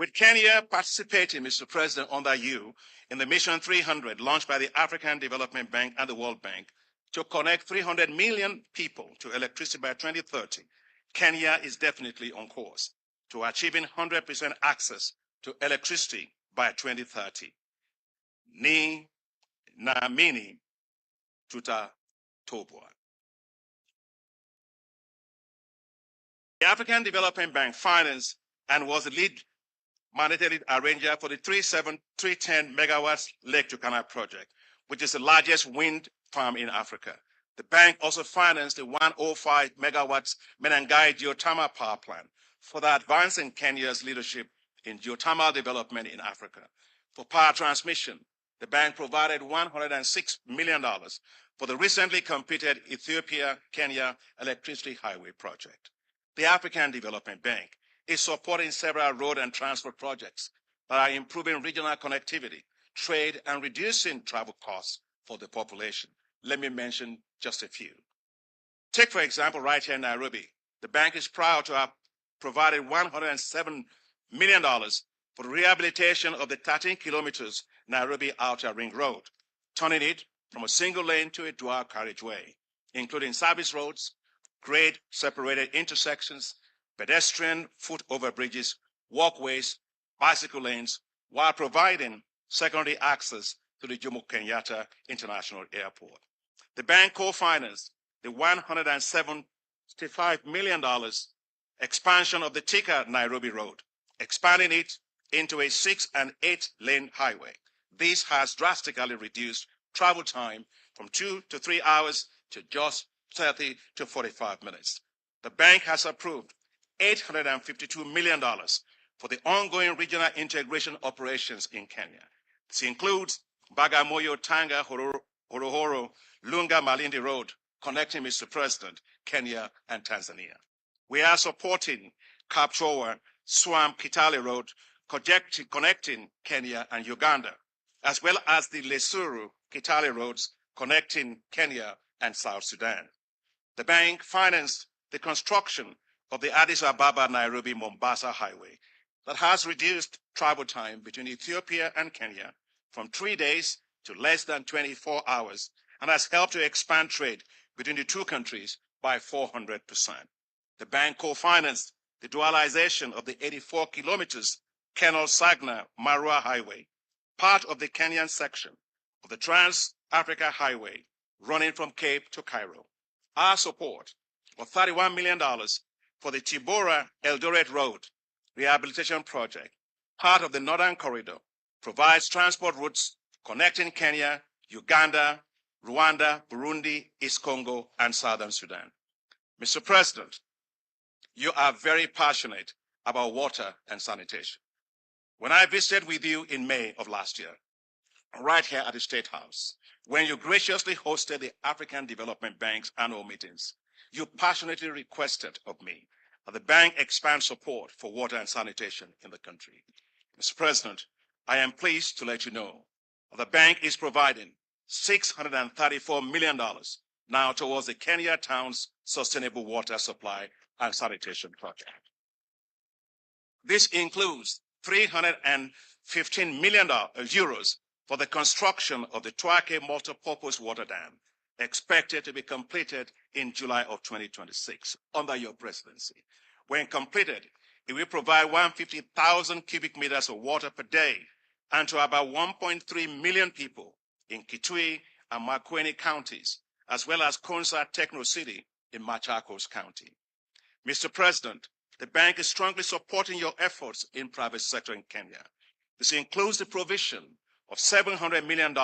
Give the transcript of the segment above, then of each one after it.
With Kenya participating, Mr. President, under you in the Mission 300 launched by the African Development Bank and the World Bank to connect 300 million people to electricity by 2030, Kenya is definitely on course to achieving 100% access to electricity by 2030. Ni naamini tutatoboa. The African Development Bank financed and was the lead mandated arranger for the 310 megawatts Lake Turkana project, which is the largest wind farm in Africa. The bank also financed the 105 megawatts Menengai geothermal power plant for the advancing Kenya's leadership in geothermal development in Africa. For power transmission, the bank provided $106 million for the recently completed Ethiopia-Kenya electricity highway project. The African Development Bank is supporting several road and transport projects that are improving regional connectivity, trade, and reducing travel costs for the population. Let me mention just a few. Take, for example, right here in Nairobi, the bank is proud to have provided $107 million for the rehabilitation of the 13 kilometers Nairobi Outer Ring Road, turning it from a single lane to a dual carriageway, including service roads, grade separated intersections, pedestrian foot overbridges, walkways, bicycle lanes, while providing secondary access to the Jomo Kenyatta International Airport. The bank co-financed the $175 million expansion of the Thika Nairobi Road, expanding it into a 6- and 8-lane highway. This has drastically reduced travel time from 2 to 3 hours to just 30 to 45 minutes. The bank has approved $852 million for the ongoing regional integration operations in Kenya. This includes Bagamoyo, Tanga, Horohoro, Lunga, Malindi Road, connecting, Mr. President, Kenya and Tanzania. We are supporting Kapchowa, Swamp, Kitale Road, connecting Kenya and Uganda, as well as the Lesuru, Kitale roads, connecting Kenya and South Sudan. The bank financed the construction of the Addis Ababa, Nairobi, Mombasa highway that has reduced travel time between Ethiopia and Kenya from 3 days to less than 24 hours and has helped to expand trade between the two countries by 400%. The bank co-financed the dualization of the 84 kilometers Kenol-Sagna Marua highway, part of the Kenyan section of the Trans-Africa Highway running from Cape to Cairo. Our support of $31 million for the Tibora Eldoret Road rehabilitation project, part of the Northern Corridor, provides transport routes connecting Kenya, Uganda, Rwanda, Burundi, East Congo, and Southern Sudan. Mr. President, you are very passionate about water and sanitation. When I visited with you in May of last year, right here at the State House, when you graciously hosted the African Development Bank's annual meetings, you passionately requested of me that the bank expand support for water and sanitation in the country. Mr. President, I am pleased to let you know that the bank is providing $634 million now towards the Kenya Town's sustainable water supply and sanitation project. This includes €315 million for the construction of the Twake multipurpose water dam, expected to be completed in July of 2026 under your presidency. When completed, it will provide 150,000 cubic meters of water per day and to about 1.3 million people in Kitui and Makueni counties, as well as Konza Techno City in Machakos County. Mr. President, the bank is strongly supporting your efforts in private sector in Kenya. This includes the provision of $700 million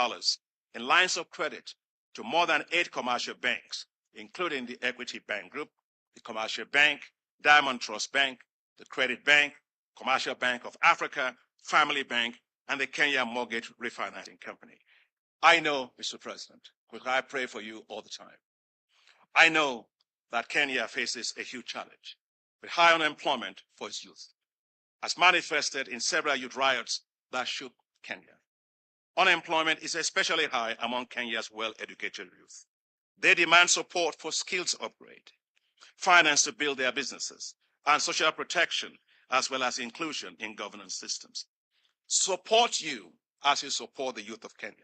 in lines of credit to more than 8 commercial banks, including the Equity Bank Group, the Commercial Bank, Diamond Trust Bank, the Credit Bank, Commercial Bank of Africa, Family Bank, and the Kenya Mortgage Refinancing Company. I know, Mr. President, because I pray for you all the time. I know that Kenya faces a huge challenge with high unemployment for its youth, as manifested in several youth riots that shook Kenya. Unemployment is especially high among Kenya's well-educated youth. They demand support for skills upgrade, finance to build their businesses, and social protection as well as inclusion in governance systems. Support you as you support the youth of Kenya.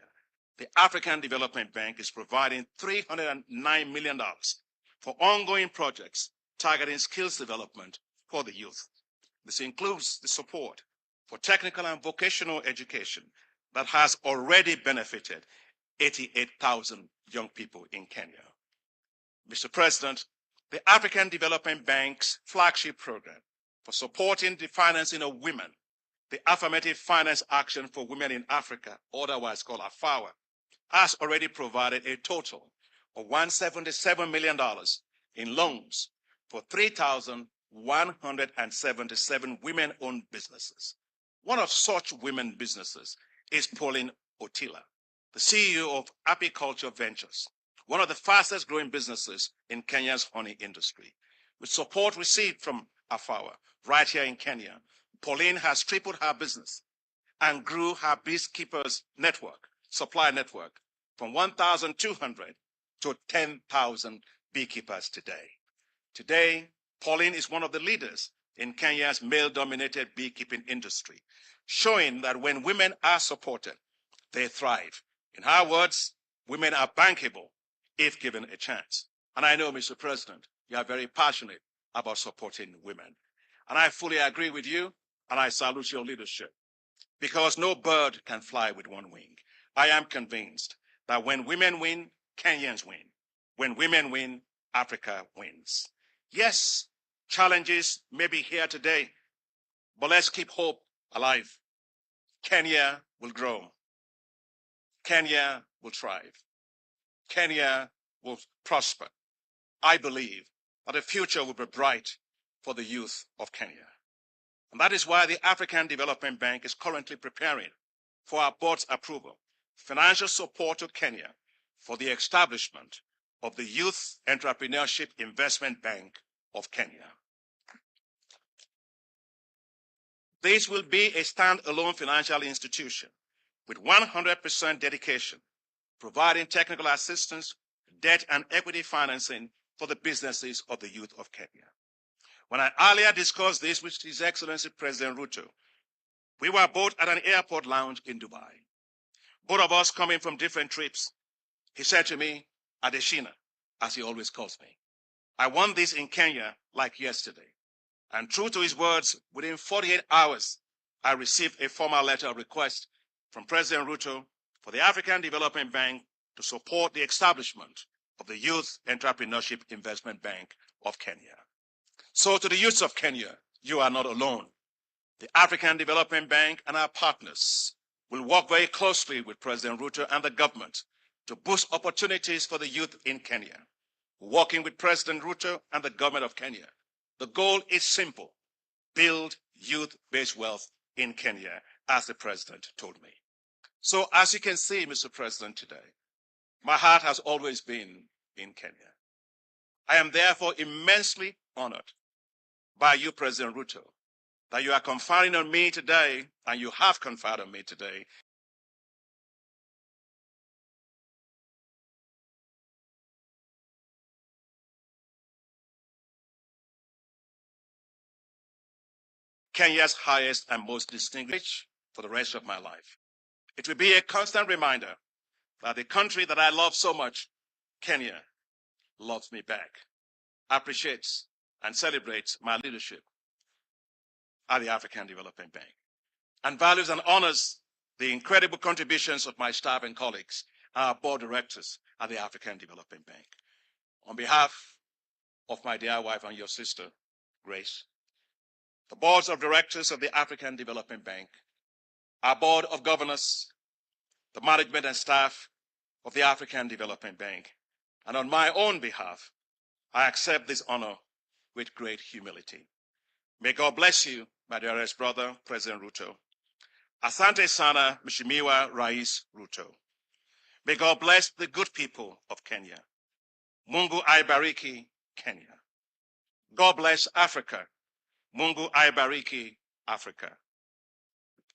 The African Development Bank is providing $309 million for ongoing projects targeting skills development for the youth. This includes the support for technical and vocational education that has already benefited 88,000 young people in Kenya. Mr. President, the African Development Bank's flagship program for supporting the financing of women, the Affirmative Finance Action for Women in Africa, otherwise called AFAWA, has already provided a total of $177 million in loans for 3,177 women-owned businesses. One of such women businesses is Pauline Otila, the CEO of Apiculture Ventures, one of the fastest growing businesses in Kenya's honey industry. With support received from AFAWA right here in Kenya, Pauline has tripled her business and grew her beekeepers network, supply network, from 1,200 to 10,000 beekeepers today. Today, Pauline is one of the leaders in Kenya's male-dominated beekeeping industry, showing that when women are supported, they thrive. In her words, women are bankable if given a chance. And I know, Mr. President, you are very passionate about supporting women. And I fully agree with you, and I salute your leadership, because no bird can fly with one wing. I am convinced that when women win, Kenyans win. When women win, Africa wins. Yes, challenges may be here today, but let's keep hope alive. Kenya will grow. Kenya will thrive. Kenya will prosper. I believe that the future will be bright for the youth of Kenya. And that is why the African Development Bank is currently preparing for our board's approval financial support to Kenya for the establishment of the Youth Entrepreneurship Investment Bank of Kenya. This will be a standalone financial institution with 100% dedication, providing technical assistance, debt and equity financing for the businesses of the youth of Kenya. When I earlier discussed this with His Excellency President Ruto, we were both at an airport lounge in Dubai. Both of us coming from different trips. He said to me, Adesina, as he always calls me, I want this in Kenya like yesterday. And true to his words, within 48 hours, I received a formal letter of request from President Ruto for the African Development Bank to support the establishment of the Youth Entrepreneurship Investment Bank of Kenya. So to the youths of Kenya, you are not alone. The African Development Bank and our partners will work very closely with President Ruto and the government to boost opportunities for the youth in Kenya. Working with President Ruto and the government of Kenya, the goal is simple: build youth-based wealth in Kenya, as the president told me. So as you can see, Mr. President, today, my heart has always been in Kenya. I am therefore immensely honored by you, President Ruto, that you are conferring on me today, and you have conferred on me today, Kenya's highest and most distinguished for the rest of my life. It will be a constant reminder that the country that I love so much, Kenya, loves me back, appreciates and celebrates my leadership at the African Development Bank, and values and honors the incredible contributions of my staff and colleagues, our board directors at the African Development Bank. On behalf of my dear wife and your sister, Grace, the boards of directors of the African Development Bank, our board of governors, the management and staff of the African Development Bank, and on my own behalf, I accept this honor with great humility. May God bless you, my dearest brother, President Ruto. Asante sana, Mheshimiwa Rais Ruto. May God bless the good people of Kenya. Mungu aibariki Kenya. God bless Africa. Mungu aibariki Africa.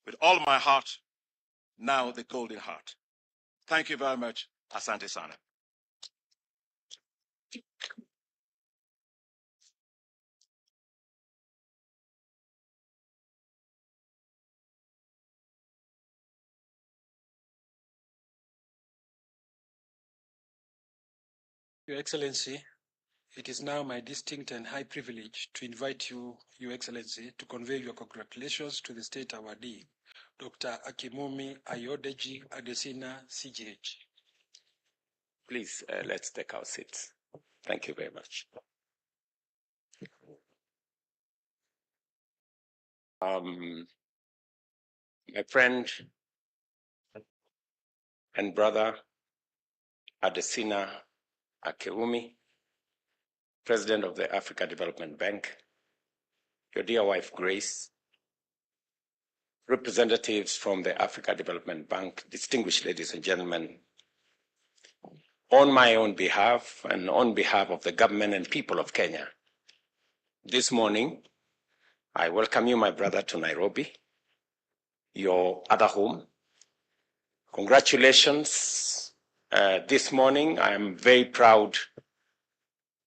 With all my heart, now the golden heart. Thank you very much. Asante sana. Your Excellency, it is now my distinct and high privilege to invite you, Your Excellency, to convey your congratulations to the State Awardee, Dr. Akinwumi Ayodeji Adesina, CGH. Please, let's take our seats. Thank you very much. My friend and brother, Adesina Akinwumi, President of the Africa Development Bank, your dear wife, Grace, representatives from the Africa Development Bank, distinguished ladies and gentlemen, on my own behalf and on behalf of the government and people of Kenya, this morning, I welcome you, my brother, to Nairobi, your other home. Congratulations. This morning, I am very proud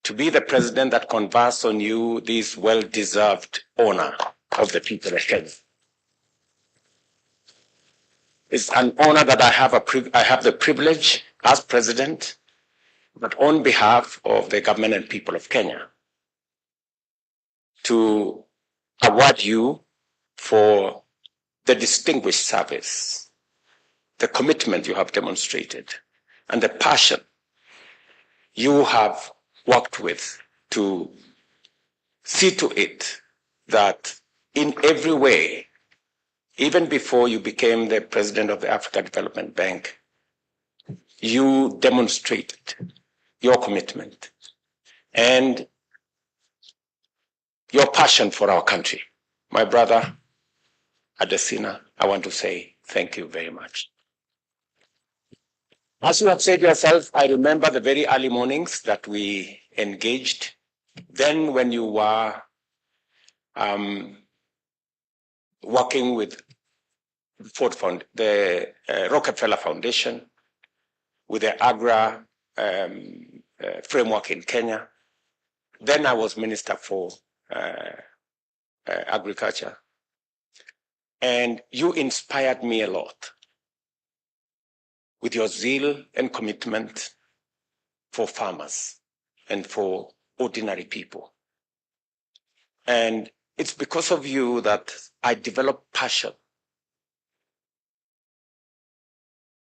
to be the president that confers on you this well-deserved honor of the people of Kenya. It's an honor that I have the privilege as president, but on behalf of the government and people of Kenya, to award you for the distinguished service, the commitment you have demonstrated, and the passion you have worked with to see to it that in every way, even before you became the president of the Africa Development Bank, you demonstrated your commitment and your passion for our country. My brother, Adesina, I want to say thank you very much. As you have said yourself, I remember the very early mornings that we engaged. Then when you were working with the Rockefeller Foundation, with the AGRA framework in Kenya. Then I was Minister for Agriculture. And you inspired me a lot with your zeal and commitment for farmers and for ordinary people. And it's because of you that I developed passion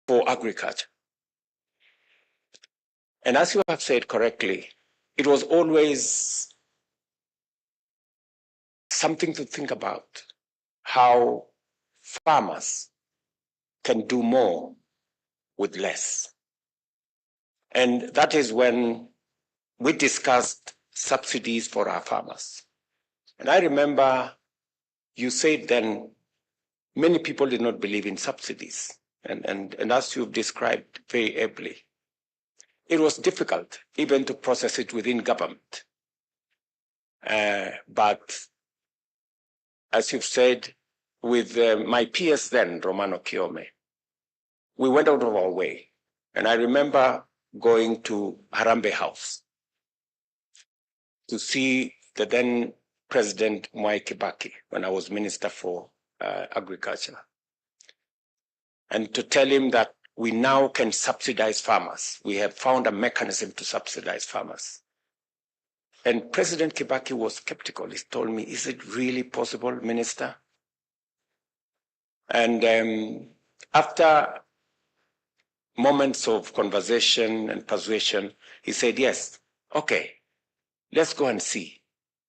for agriculture. And as you have said correctly, it was always something to think about, how farmers can do more with less. And that is when we discussed subsidies for our farmers. And I remember you said then many people did not believe in subsidies. And as you've described very ably, it was difficult even to process it within government. But as you've said, with my peers then, Romano Kiome, we went out of our way. And I remember going to Harambee House to see the then President Mwai Kibaki when I was Minister for Agriculture, and to tell him that we now can subsidize farmers. We have found a mechanism to subsidize farmers. And President Kibaki was skeptical. He told me, is it really possible, Minister? And after moments of conversation and persuasion, he said, yes, okay, let's go and see.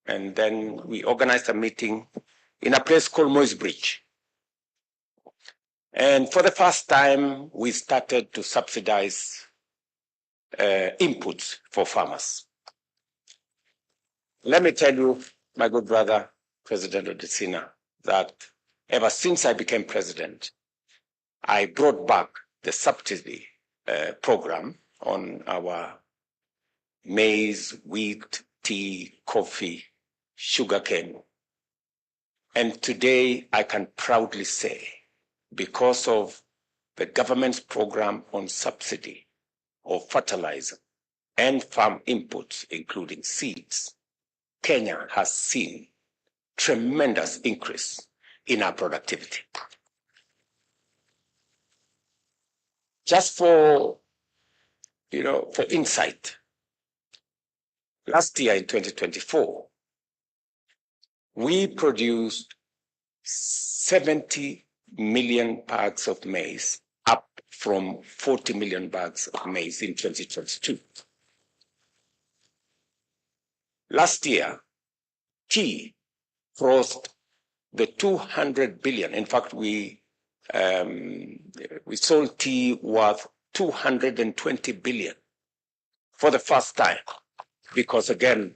And then we organized a meeting in a place called Moy's Bridge. And for the first time, we started to subsidize inputs for farmers. Let me tell you, my good brother, President Adesina, that ever since I became president, I brought back the subsidy program on our maize, wheat, tea, coffee, sugarcane. And today I can proudly say, because of the government's program on subsidy of fertilizer and farm inputs, including seeds, Kenya has seen tremendous increase in our productivity. Just for insight, Last year in 2024, we produced 70 million bags of maize, up from 40 million bags of maize in 2022. Last year, tea crossed the 200 billion. In fact, we sold tea worth 220 billion for the first time, because again,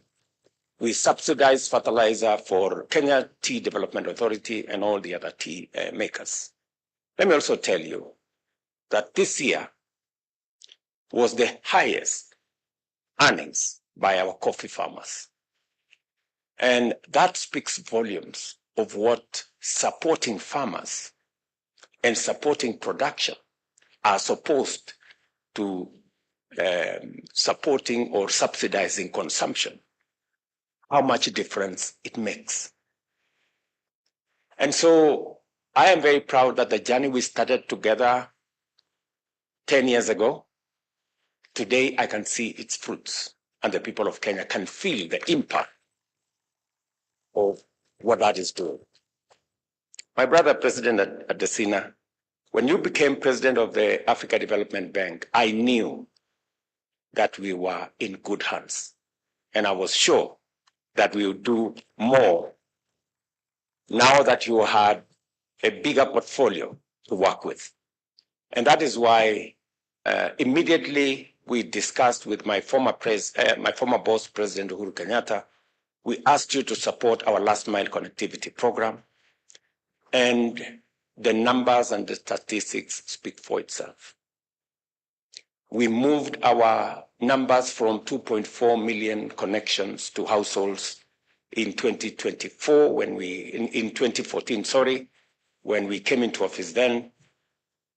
we subsidize fertilizer for Kenya Tea Development Authority and all the other tea makers. Let me also tell you that this year was the highest earnings by our coffee farmers. And that speaks volumes of what supporting farmers and supporting production as opposed to supporting or subsidizing consumption, how much difference it makes. And so I am very proud that the journey we started together 10 years ago, today I can see its fruits, and the people of Kenya can feel the impact of what that is doing. My brother, President Adesina, when you became president of the Africa Development Bank, I knew that we were in good hands. And I was sure that we would do more now that you had a bigger portfolio to work with. And that is why immediately we discussed with my former boss, President Uhuru Kenyatta. We asked you to support our last mile connectivity program. And the numbers and the statistics speak for itself. We moved our numbers from 2.4 million connections to households in 2024, in 2014, when we came into office then.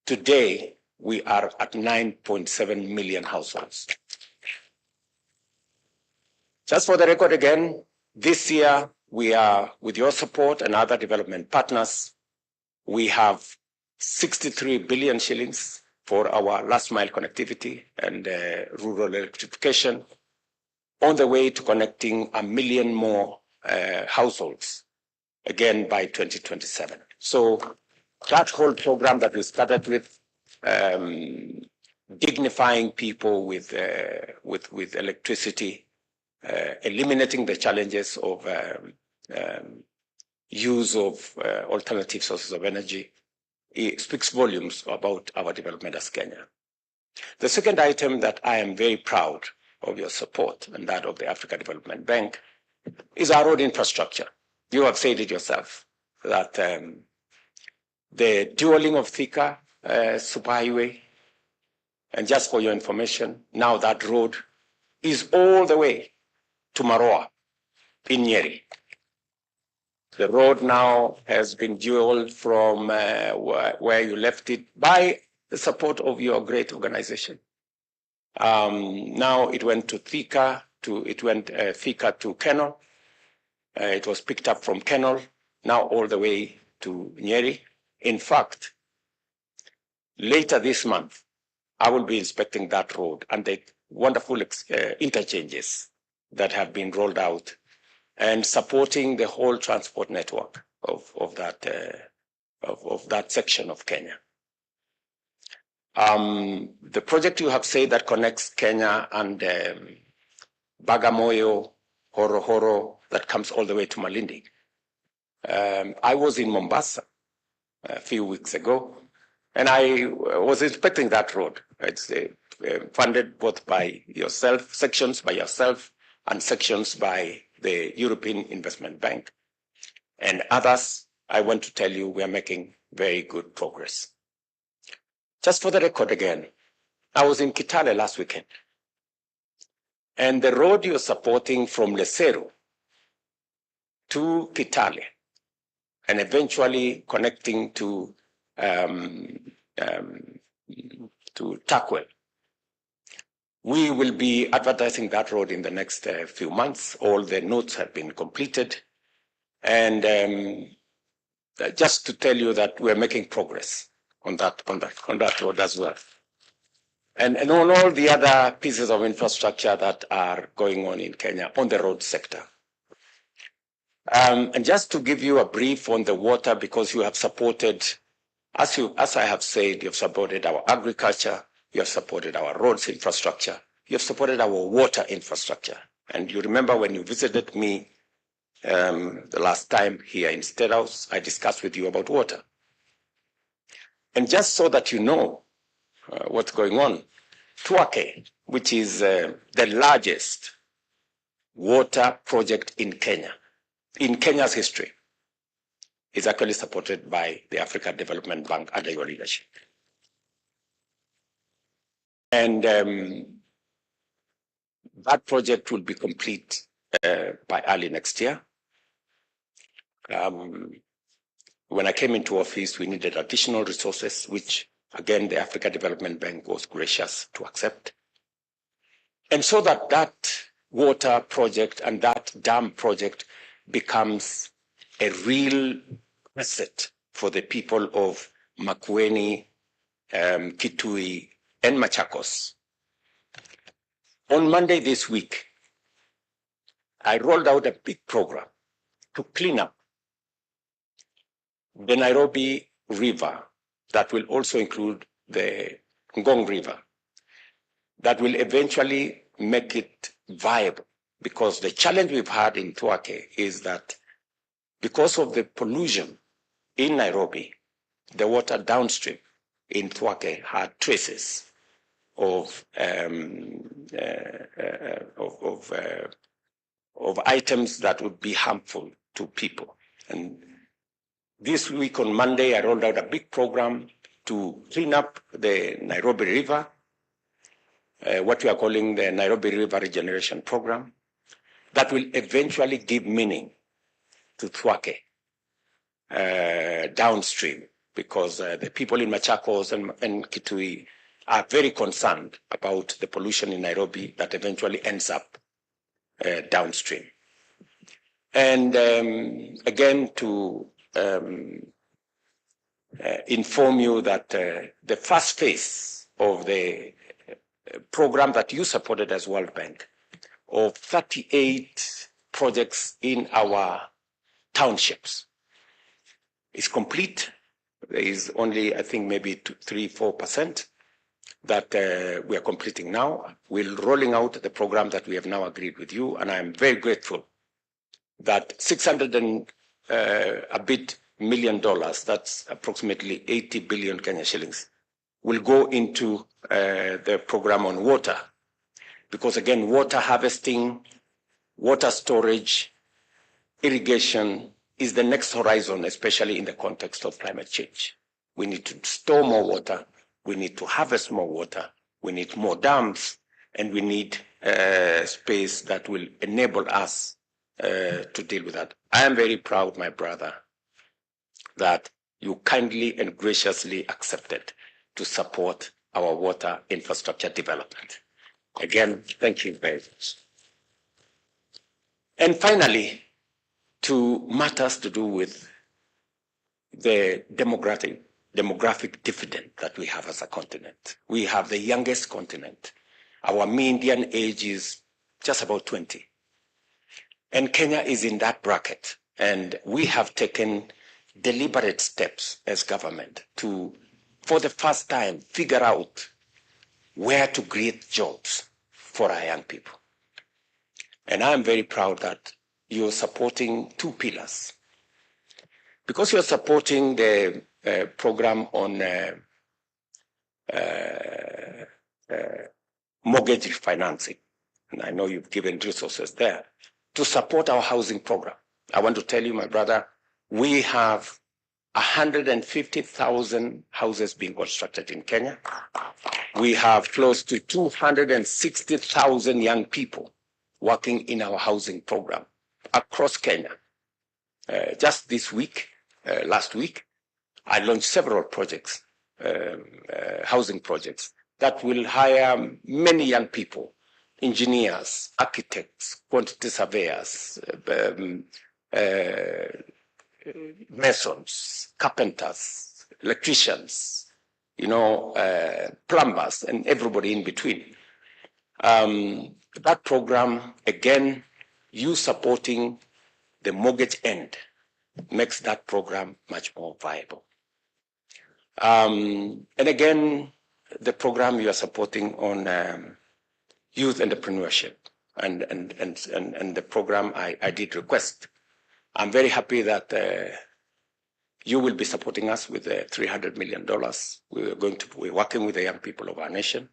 Today, we are at 9.7 million households. Just for the record again, this year, we are, with your support and other development partners, we have 63 billion shillings for our last mile connectivity and rural electrification, on the way to connecting 1 million more households, again by 2027. So that whole program that we started with, dignifying people with electricity, eliminating the challenges of use of alternative sources of energy, it speaks volumes about our development as Kenya. The second item that I am very proud of your support and that of the Africa Development Bank is our road infrastructure. You have said it yourself that the dualing of Thika superhighway, and just for your information, now that road is all the way to Maroa in Nyeri. The road now has been dualed from where you left it by the support of your great organization. Now it went to Thika, Thika to Kenol. It was picked up from Kenol, now all the way to Nyeri. In fact, later this month, I will be inspecting that road and the wonderful interchanges that have been rolled out, and supporting the whole transport network of that section of Kenya. The project you have said that connects Kenya and Bagamoyo, Horohoro, that comes all the way to Malindi. I was in Mombasa a few weeks ago, and I was inspecting that road. It's funded both by yourself, sections by yourself, and sections by the European Investment Bank. And others, I want to tell you, we are making very good progress. Just for the record again, I was in Kitale last weekend. And the road you're supporting from Lesero to Kitale, and eventually connecting to Takwel, we will be advertising that road in the next few months. All the notes have been completed. And just to tell you that we're making progress on that road as well. and on all the other pieces of infrastructure that are going on in Kenya on the road sector. And just to give you a brief on the water, because you have supported, as I have said, you have supported our agriculture, you have supported our roads infrastructure, you have supported our water infrastructure. And you remember when you visited me the last time here in State House, I discussed with you about water. And just so that you know what's going on, Tuake, which is the largest water project in Kenya's history, is actually supported by the African Development Bank under your leadership. And that project will be complete by early next year. When I came into office, we needed additional resources, which again, the African Development Bank was gracious to accept. And so that water project and that dam project becomes a real asset for the people of Makueni, Kitui, and Machakos. On Monday this week, I rolled out a big program to clean up the Nairobi River that will also include the Ngong River, that will eventually make it viable. Because the challenge we've had in Tuake is that because of the pollution in Nairobi, the water downstream in Tuake had traces of items that would be harmful to people. And this week on Monday, I rolled out a big program to clean up the Nairobi River, what we are calling the Nairobi River Regeneration Program, that will eventually give meaning to Tuake downstream, because the people in Machakos and Kitui are very concerned about the pollution in Nairobi that eventually ends up downstream. And again, to inform you that the first phase of the program that you supported as World Bank of 38 projects in our townships is complete. There is only, I think, maybe 3-4% that we are completing now. We're rolling out the program that we have now agreed with you, and I'm very grateful that $600 and a bit million, that's approximately 80 billion Kenya shillings, will go into the program on water. Because again, water harvesting, water storage, irrigation is the next horizon, especially in the context of climate change. We need to store more water, we need to harvest more water, we need more dams, and we need space that will enable us to deal with that. I am very proud, my brother, that you kindly and graciously accepted to support our water infrastructure development. Again, thank you very much. And finally, to matters to do with the demographic dividend that we have as a continent. We have the youngest continent. Our median age is just about 20. And Kenya is in that bracket. And we have taken deliberate steps as government to, for the first time, figure out where to create jobs for our young people. And I'm very proud that you're supporting two pillars. Because you're supporting the program on mortgage refinancing, and I know you've given resources there, to support our housing program. I want to tell you, my brother, we have 150,000 houses being constructed in Kenya. We have close to 260,000 young people working in our housing program across Kenya. Just this week, last week, I launched several projects, housing projects, that will hire many young people, engineers, architects, quantity surveyors, masons, carpenters, electricians, plumbers and everybody in between. That program, again, you supporting the mortgage end makes that program much more viable. And again, the program you are supporting on youth entrepreneurship and the program I did request. I'm very happy that you will be supporting us with $300 million. We're working with the young people of our nation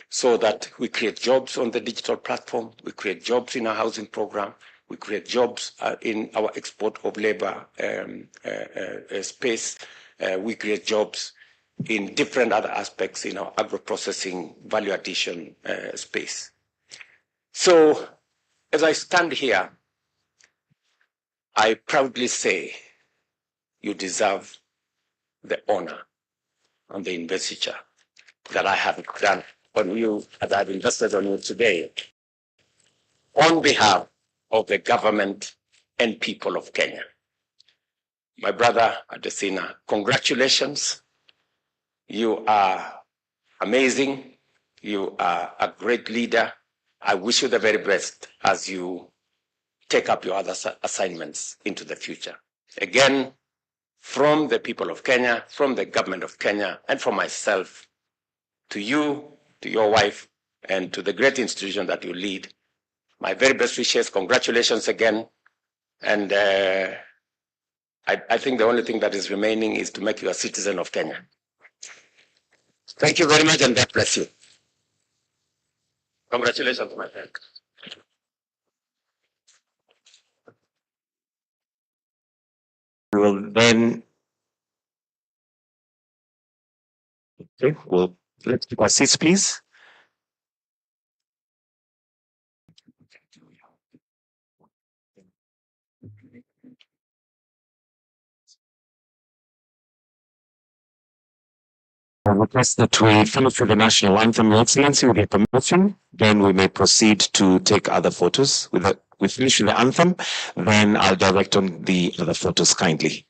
so that we create jobs on the digital platform, we create jobs in our housing program, we create jobs in our export of labor space, we create jobs in different other aspects in our agro-processing value addition space. So as I stand here, I proudly say you deserve the honor and the investiture that I have done on you, that I've invested on you today, on behalf of the government and people of Kenya. My brother Adesina, congratulations. You are amazing. You are a great leader. I wish you the very best as you take up your other assignments into the future. Again, from the people of Kenya, from the government of Kenya, and from myself, to you, to your wife, and to the great institution that you lead, my very best wishes. Congratulations again. And I think the only thing that is remaining is to make you a citizen of Kenya. Thank you very much, and God bless you. Congratulations, my friend. We will then, okay, well, let's keep our seats, please. I request that we finish with the national anthem, Your Excellency, with your permission. Then we may proceed to take other photos. We finish with the anthem, then I'll direct on the other photos kindly.